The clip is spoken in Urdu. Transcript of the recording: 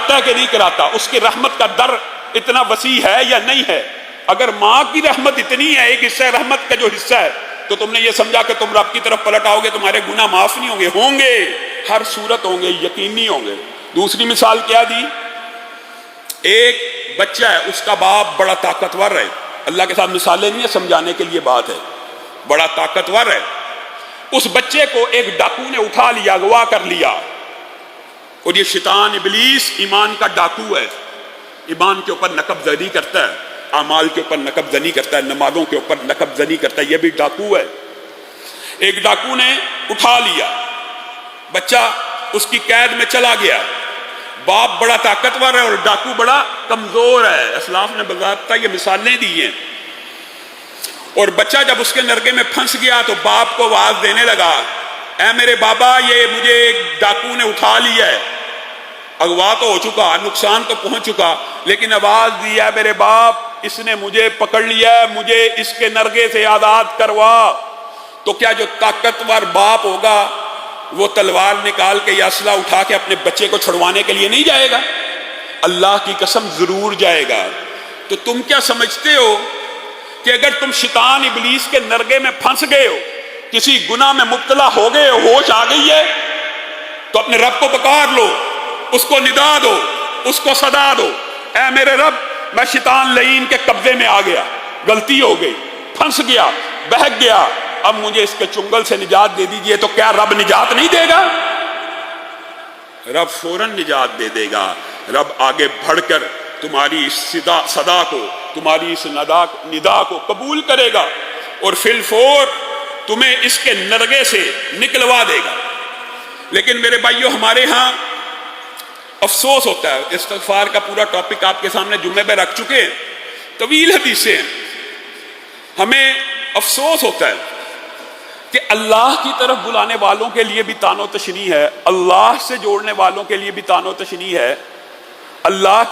کراتا ہے کہ نہیں کراتا، اس کی رحمت کا در اتنا وسیع ہے یا نہیں ہے؟ اگر ماں کی رحمت اتنی ہے، ایک حصہ رحمت کا جو حصہ ہے، تو تم نے یہ سمجھا کہ تم رب کی طرف پلٹ آؤ گے، تمہارے گناہ معاف نہیں ہوں گے؟ ہوں گے، ہر صورت ہوں گے، یقینی ہوں گے۔ دوسری مثال کیا دی؟ ایک بچہ ہے، اس کا باپ بڑا طاقتور ہے، اللہ کے ساتھ مثالیں نہیں ہے، سمجھانے کے لیے بات ہے، بڑا طاقتور ہے، اس بچے کو ایک ڈاکو نے اٹھا لیا، اغوا کر لیا، اور یہ شیطان ابلیس ایمان کا ڈاکو ہے، ایمان کے اوپر نقب زنی کرتا ہے، اعمال کے اوپر نقب زنی کرتا ہے، نمازوں کے اوپر نقب زنی کرتا ہے، یہ بھی ڈاکو ہے۔ ایک ڈاکو نے اٹھا لیا، بچہ اس کی قید میں چلا گیا، باپ بڑا طاقتور ہے اور ڈاکو بڑا کمزور ہے، اسلاف نے باضابطہ یہ مثالیں دی ہیں۔ اور بچہ جب اس کے نرگے میں پھنس گیا تو باپ کو آواز دینے لگا، اے میرے بابا، یہ مجھے ایک ڈاکو نے اٹھا لیا ہے، اغوا تو ہو چکا، نقصان تو پہنچ چکا، لیکن آواز دی ہے میرے باپ، اس نے مجھے پکڑ لیا ہے، مجھے اس کے نرگے سے آزاد کروا۔ تو کیا جو طاقتور باپ ہوگا وہ تلوار نکال کے یا اسلحہ اٹھا کے اپنے بچے کو چھڑوانے کے لیے نہیں جائے گا؟ اللہ کی قسم ضرور جائے گا۔ تو تم کیا سمجھتے ہو کہ اگر تم شیطان ابلیس کے نرگے میں پھنس گئے ہو، کسی گناہ میں مبتلا ہو گئے ہو، ہوش آ گئی ہے، تو اپنے رب کو پکار لو، اس کو ندا دو، اس کو صدا دو، اے میرے رب، میں شیطان لعین کے قبضے میں آ گیا، غلطی ہو گئی، پھنس گیا، بہک گیا، اب مجھے اس کے چنگل سے نجات دے دیجئے۔ تو کیا رب نجات نہیں دے گا؟ رب فوراً نجات دے دے گا۔ رب آگے بڑھ کر تمہاری اس صدا کو، تمہاری اس ندا کو قبول کرے گا، اور فی الفور تمہیں اس کے نرگے سے نکلوا دے گا۔ لیکن میرے بھائیو، ہمارے ہاں افسوس ہوتا ہے، استغفار کا پورا ٹاپک آپ کے سامنے جمعے پہ رکھ چکے ہیں، طویل حدیثیں ہیں، ہمیں افسوس ہوتا ہے کہ اللہ کی طرف بلانے والوں کے لیے بھی تان و تشنیع ہے، اللہ سے جوڑنے والوں کے لیے بھی تان و تشنیع ہے، اللہ کے